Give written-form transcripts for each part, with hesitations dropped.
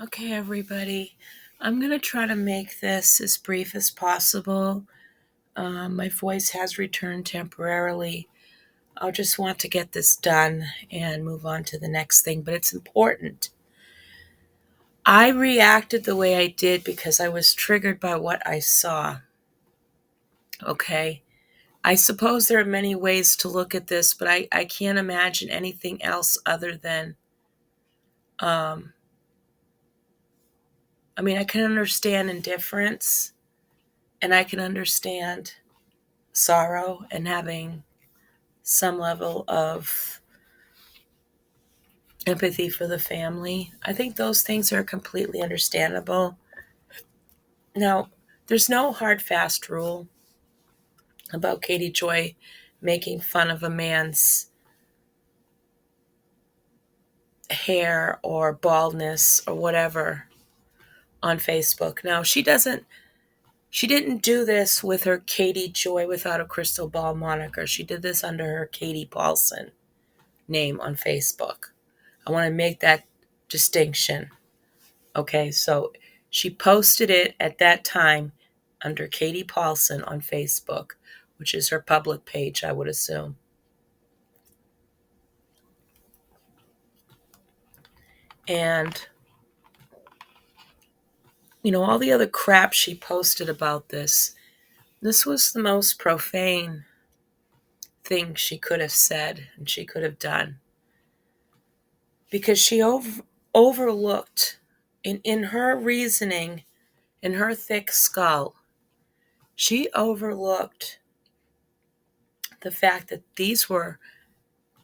Okay, everybody. I'm going to try to make this as brief as possible. My voice has returned temporarily. I just want to get this done and move on to the next thing, but it's important. I reacted the way I did because I was triggered by what I saw. Okay? I suppose there are many ways to look at this, but I can't imagine anything else other than, um, I can understand indifference and I can understand sorrow and having some level of empathy for the family. I think those things are completely understandable. Now, there's no hard, fast rule about Katie Joy making fun of a man's hair or baldness or whatever on Facebook. Now, she didn't do this with her Katie Joy without a crystal ball moniker. She did this under her Katie Paulson name on Facebook. I want to make that distinction. Okay, so she posted it at that time under Katie Paulson on Facebook, which is her public page, I would assume. And, all the other crap she posted about this was the most profane thing she could have said and she could have done. Because she overlooked, in her reasoning, in her thick skull, she overlooked the fact that these were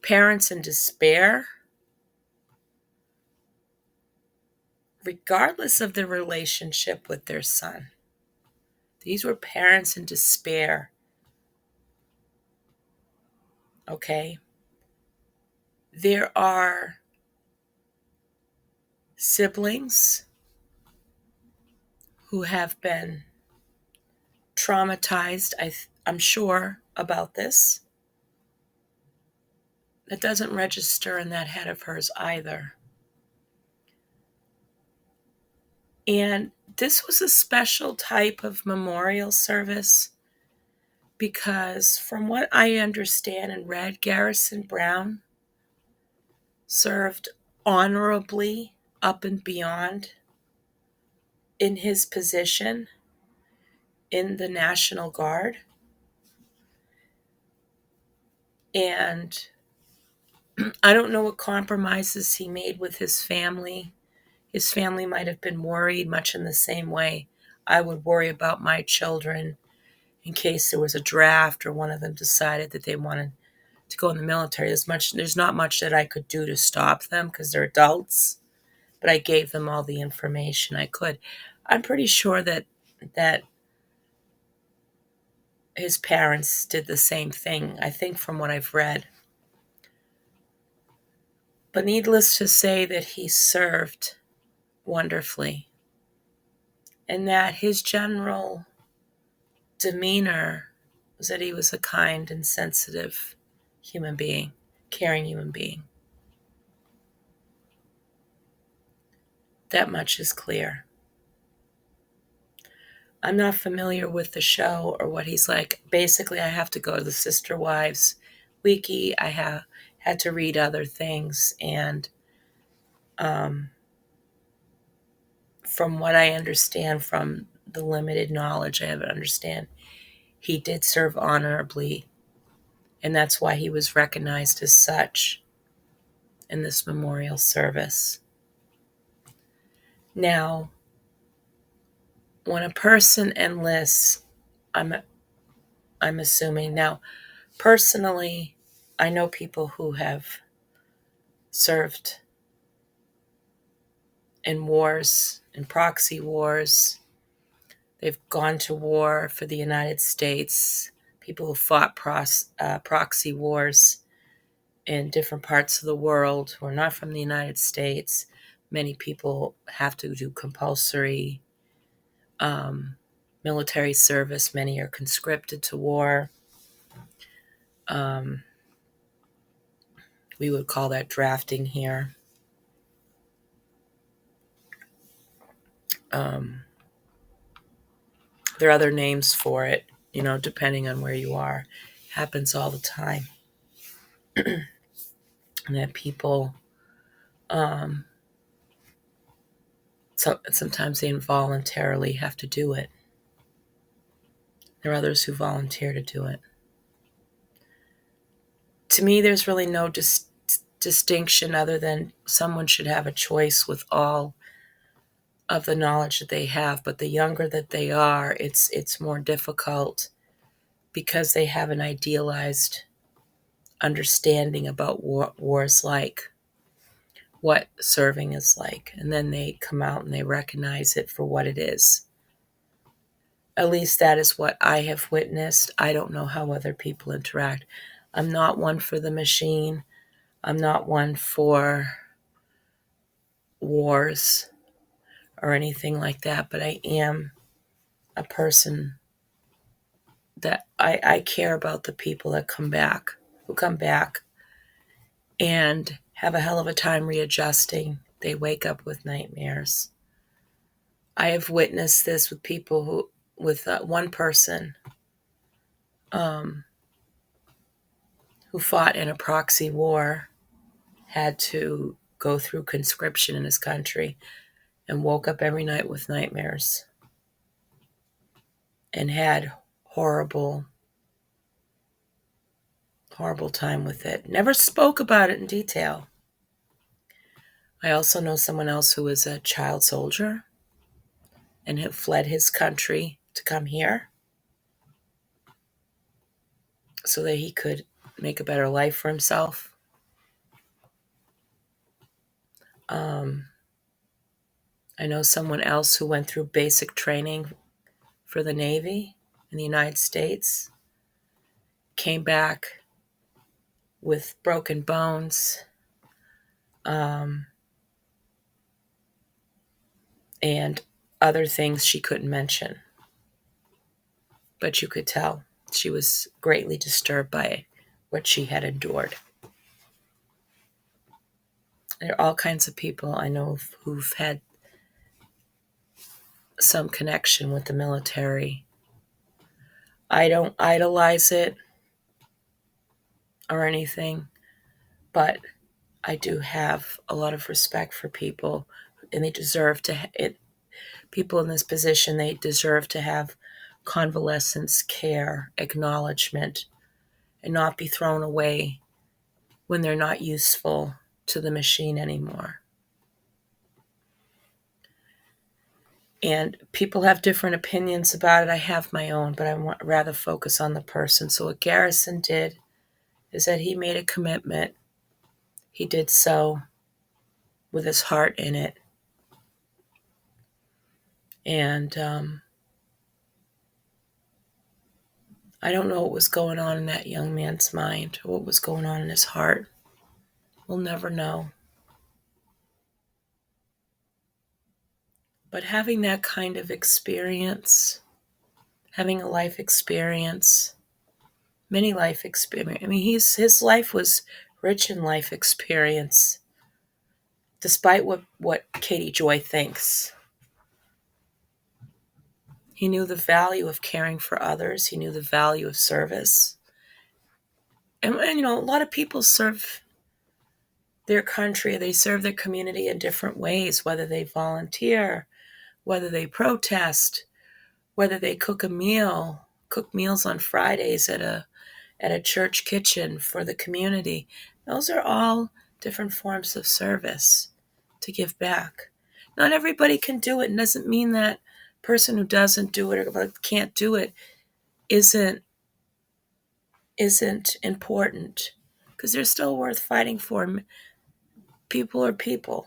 parents in despair, regardless of the relationship with their son. These were parents in despair. Okay? There are siblings who have been traumatized, I'm sure, about this. That doesn't register in that head of hers either. And this was a special type of memorial service because, from what I understand and read, Garrison Brown served honorably up and beyond in his position in the National Guard. And I don't know what compromises he made with his family. His family might have been worried, much in the same way I would worry about my children in case there was a draft or one of them decided that they wanted to go in the military. There's not much that I could do to stop them because they're adults, but I gave them all the information I could. I'm pretty sure that his parents did the same thing, I think, from what I've read. But needless to say that he served wonderfully and that his general demeanor was that he was a kind and sensitive human being, caring human being. That much is clear. I'm not familiar with the show or what he's like. Basically, I have to go to the Sister Wives wiki. I had to read other things, and from what I understand, from the limited knowledge I have to understand, he did serve honorably, and that's why he was recognized as such in this memorial service. Now, when a person enlists, I'm assuming now, personally, I know people who have served in wars, in proxy wars. They've gone to war for the United States. People who fought proxy wars in different parts of the world who are not from the United States. Many people have to do compulsory military service. Many are conscripted to war. We would call that drafting here. There are other names for it, depending on where you are. It happens all the time. And that people, sometimes they involuntarily have to do it. There are others who volunteer to do it. To me, there's really no distinction other than someone should have a choice with all of the knowledge that they have. But the younger that they are, it's more difficult because they have an idealized understanding about what war is like, what serving is like, and then they come out and they recognize it for what it is. At least that is what I have witnessed. I don't know how other people interact. I'm not one for the machine. I'm not one for wars or anything like that, but I am a person that I care about the people that who come back and have a hell of a time readjusting. They wake up with nightmares. I have witnessed this with people with one person who fought in a proxy war, had to go through conscription in his country, and woke up every night with nightmares and had horrible time with it. Never spoke about it in detail. I also know someone else who was a child soldier and had fled his country to come here so that he could make a better life for himself. I know someone else who went through basic training for the Navy in the United States, came back with broken bones, and other things she couldn't mention. But you could tell she was greatly disturbed by what she had endured. There are all kinds of people I know who've had some connection with the military. I don't idolize it or anything, but I do have a lot of respect for people, and they deserve to. People in this position, they deserve to have convalescence care, acknowledgement, and not be thrown away when they're not useful to the machine anymore. And people have different opinions about it. I have my own, but I want rather focus on the person. So what Garrison did is that he made a commitment. He did so with his heart in it. And I don't know what was going on in that young man's mind, or what was going on in his heart. We'll never know. But having that kind of experience, having a life experience, many life experience. I mean, his life was rich in life experience, despite what Katie Joy thinks. He knew the value of caring for others. He knew the value of service. And a lot of people serve their country, they serve their community in different ways, whether they volunteer, whether they protest, whether they cook meals on Fridays at a church kitchen for the community. Those are all different forms of service to give back. Not everybody can do it, and doesn't mean that person who doesn't do it or can't do it isn't important, because they're still worth fighting for. People are people,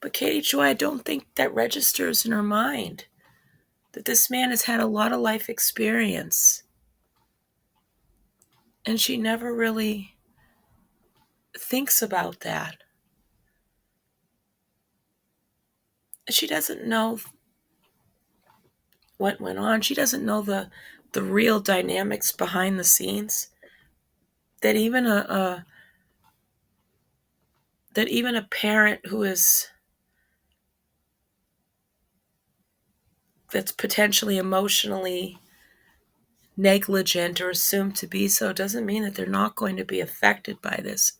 But Katie Joy, I don't think that registers in her mind that this man has had a lot of life experience. And she never really thinks about that. She doesn't know what went on. She doesn't know the real dynamics behind the scenes. That even that even a parent that's potentially emotionally negligent or assumed to be so doesn't mean that they're not going to be affected by this,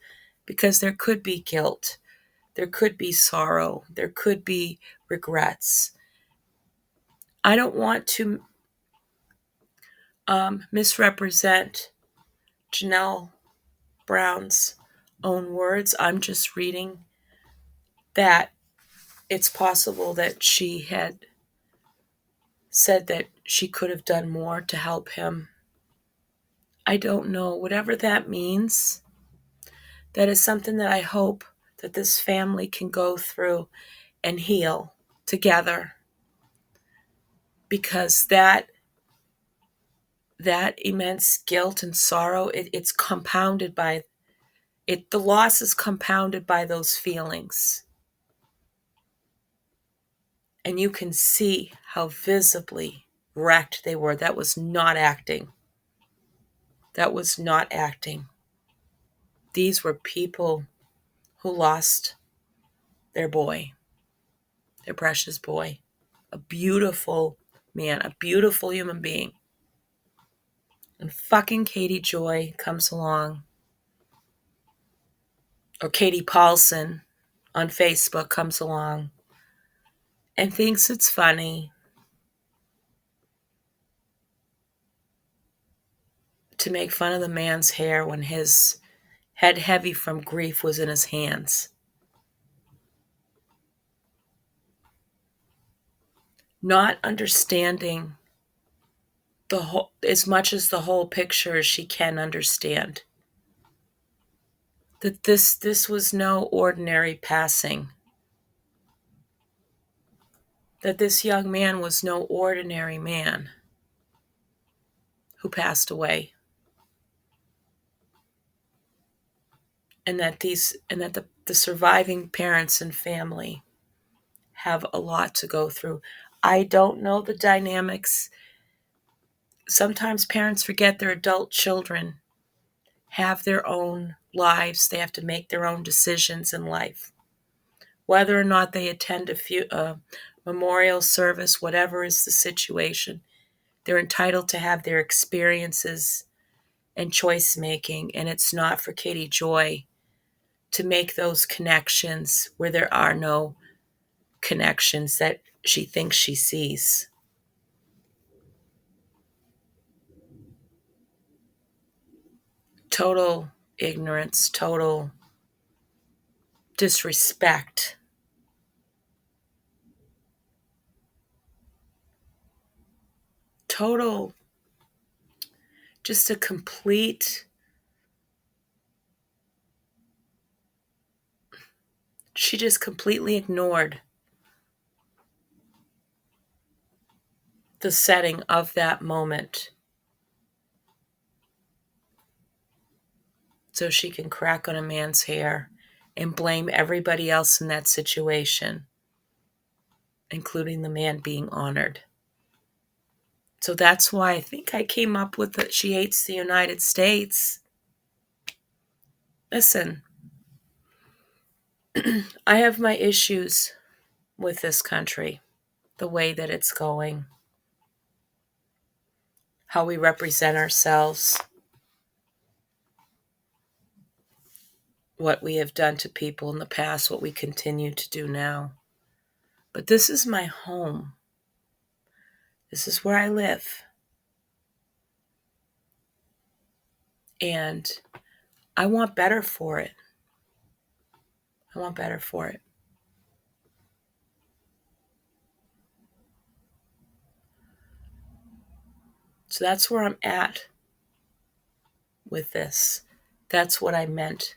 because there could be guilt, there could be sorrow, there could be regrets. I don't want to misrepresent Janelle Brown's own words. I'm just reading that it's possible that she had said that she could have done more to help him. I don't know. Whatever that means, that is something that I hope that this family can go through and heal together, because that immense guilt and sorrow, it's compounded by it. The loss is compounded by those feelings, and you can see how visibly wrecked they were. That was not acting. That was not acting. These were people who lost their boy, their precious boy, a beautiful man, a beautiful human being. And fucking Katie Joy comes along, or Katie Paulson on Facebook comes along and thinks it's funny to make fun of the man's hair when his head heavy from grief was in his hands. Not understanding the whole, as much as the whole picture as she can understand. That this was no ordinary passing. That this young man was no ordinary man who passed away. And that the surviving parents and family have a lot to go through. I don't know the dynamics. Sometimes parents forget their adult children have their own lives. They have to make their own decisions in life. Whether or not they attend a memorial service, whatever is the situation, they're entitled to have their experiences and choice making. And it's not for Katie Joy to make those connections where there are no connections that she thinks she sees. Total ignorance, total disrespect. Total, just a complete, she just completely ignored the setting of that moment so she can crack on a man's hair and blame everybody else in that situation, including the man being honored. So that's why I think I came up with that she hates the United States. Listen, I have my issues with this country, the way that it's going, how we represent ourselves, what we have done to people in the past, what we continue to do now. But this is my home. This is where I live. And I want better for it. I want better for it. So that's where I'm at with this. That's what I meant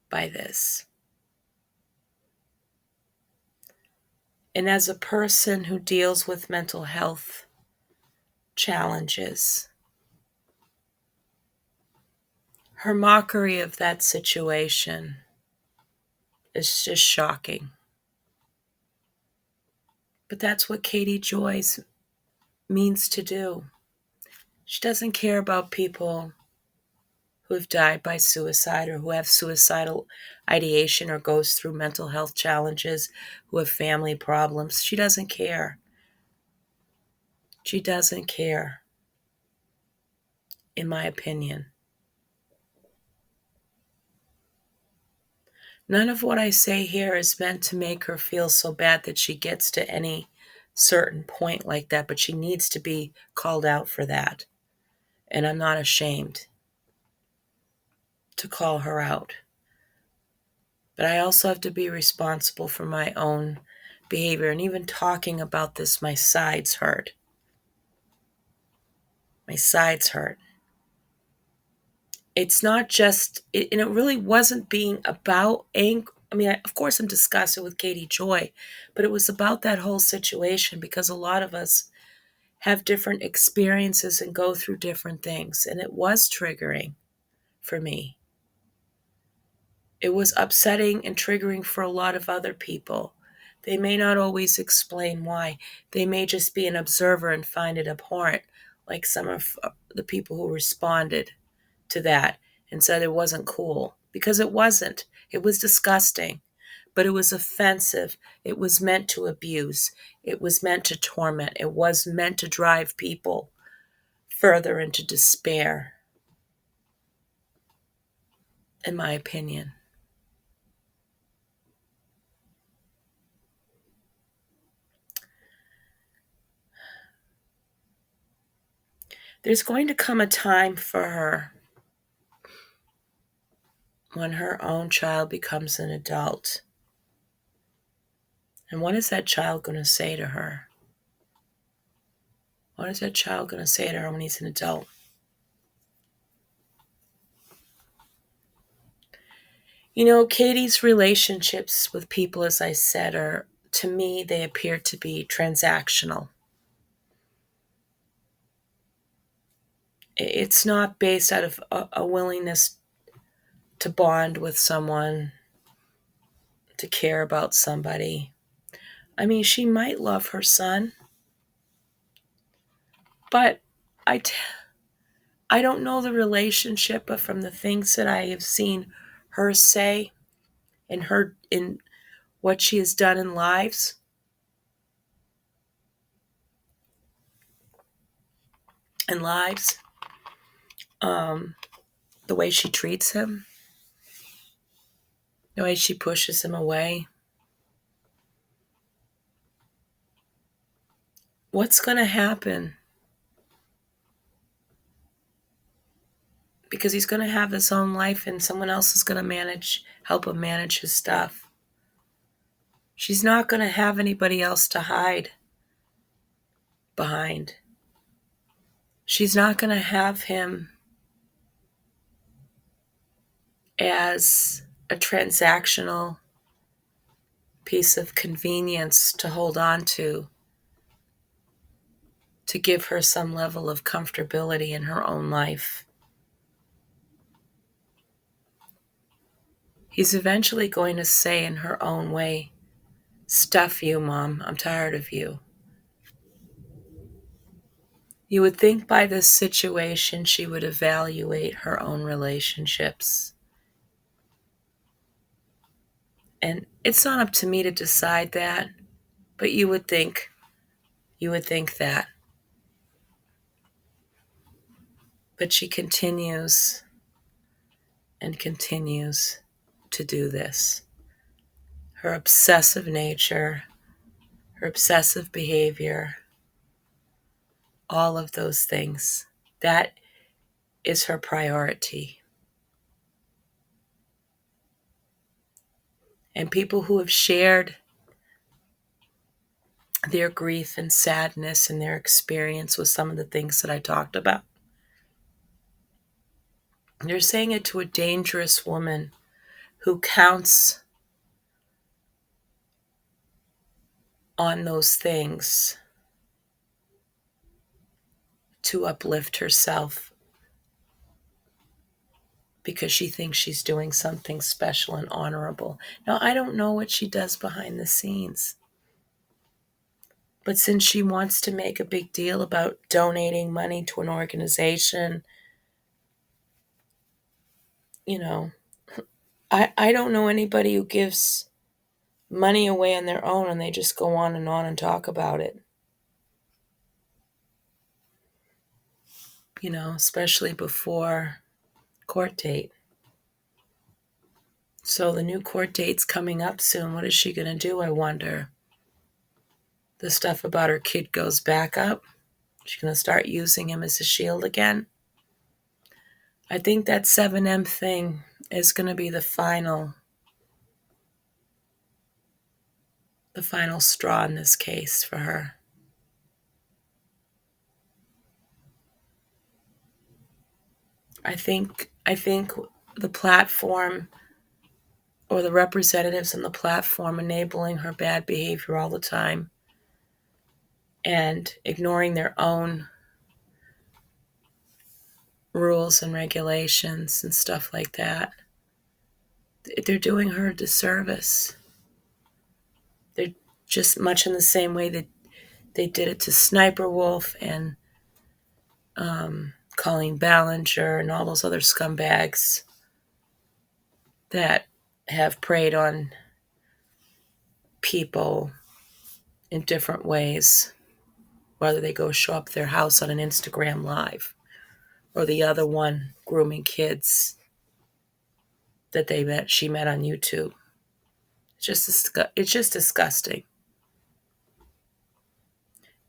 by this. And as a person who deals with mental health challenges, her mockery of that situation is just shocking. But that's what Katie Joyce means to do. She doesn't care about people who have died by suicide or who have suicidal ideation or goes through mental health challenges, who have family problems. She doesn't care. She doesn't care, in my opinion. None of what I say here is meant to make her feel so bad that she gets to any certain point like that, but she needs to be called out for that. And I'm not ashamed to call her out. But I also have to be responsible for my own behavior. And even talking about this, my sides hurt. My sides hurt. It's not just, and it really wasn't being about anger. I mean, of course, I'm discussing with Katie Joy, but it was about that whole situation because a lot of us have different experiences and go through different things. And it was triggering for me. It was upsetting and triggering for a lot of other people. They may not always explain why. They may just be an observer and find it abhorrent, like some of the people who responded to that and said it wasn't cool. Because it wasn't. It was disgusting. But it was offensive. It was meant to abuse. It was meant to torment. It was meant to drive people further into despair, in my opinion. There's going to come a time for her when her own child becomes an adult. And what is that child going to say to her? What is that child going to say to her when he's an adult? You know, Katie's relationships with people, as I said, are, to me, they appear to be transactional. It's not based out of a willingness to bond with someone, to care about somebody. I mean, she might love her son, but I don't know the relationship, but from the things that I have seen her say in what she has done in lives, um, the way she treats him, the way she pushes him away. What's going to happen? Because he's going to have his own life and someone else is going to help him manage his stuff. She's not going to have anybody else to hide behind. She's not going to have him as a transactional piece of convenience to hold on to give her some level of comfortability in her own life. He's eventually going to say in her own way, "Stuff you, Mom. I'm tired of you." You would think by this situation she would evaluate her own relationships. And it's not up to me to decide that, but you would think that. But she continues and continues to do this. Her obsessive nature, her obsessive behavior, all of those things, that is her priority. And people who have shared their grief and sadness and their experience with some of the things that I talked about, they're saying it to a dangerous woman who counts on those things to uplift herself because she thinks she's doing something special and honorable. Now, I don't know what she does behind the scenes. But since she wants to make a big deal about donating money to an organization you know, I don't know anybody who gives money away on their own and they just go on and talk about it, especially before court date. So the new court date's coming up soon. What is she going to do, I wonder? The stuff about her kid goes back up. She's going to start using him as a shield again. I think that 7M thing is going to be the final straw in this case for her. I think the platform, or the representatives on the platform, enabling her bad behavior all the time and ignoring their own rules and regulations and stuff like that, they're doing her a disservice. They're just much in the same way that they did it to Sniper Wolf and Colleen Ballinger and all those other scumbags that have preyed on people in different ways, whether they go show up at their house on an Instagram Live, or the other one grooming kids that she met on YouTube. It's just disgusting.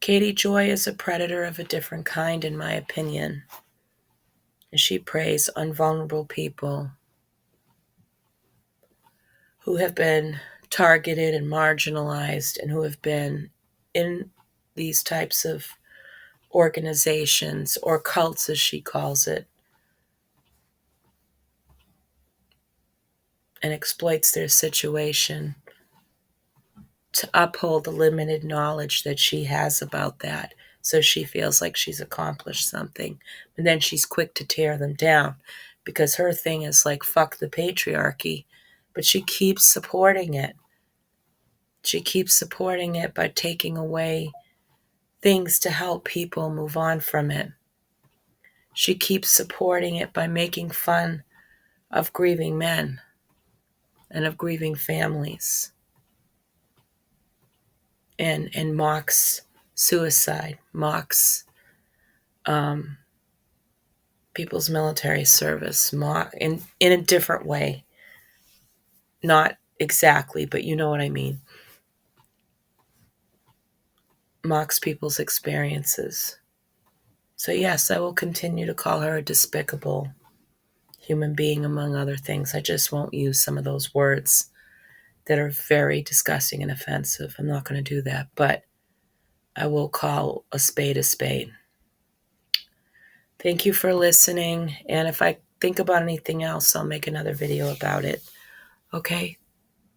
Katie Joy is a predator of a different kind, in my opinion. And she preys on vulnerable people who have been targeted and marginalized and who have been in these types of organizations, or cults as she calls it, and exploits their situation to uphold the limited knowledge that she has about that. So she feels like she's accomplished something. And then she's quick to tear them down because her thing is like, fuck the patriarchy. But she keeps supporting it. She keeps supporting it by taking away things to help people move on from it. She keeps supporting it by making fun of grieving men and of grieving families, and mocks suicide, mocks people's military service, in a different way. Not exactly, but you know what I mean. Mocks people's experiences. So yes, I will continue to call her a despicable human being, among other things. I just won't use some of those words that are very disgusting and offensive. I'm not going to do that, but I will call a spade a spade. Thank you for listening, and if I think about anything else, I'll make another video about it. Okay?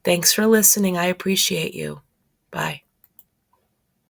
Thanks for listening. I appreciate you. Bye.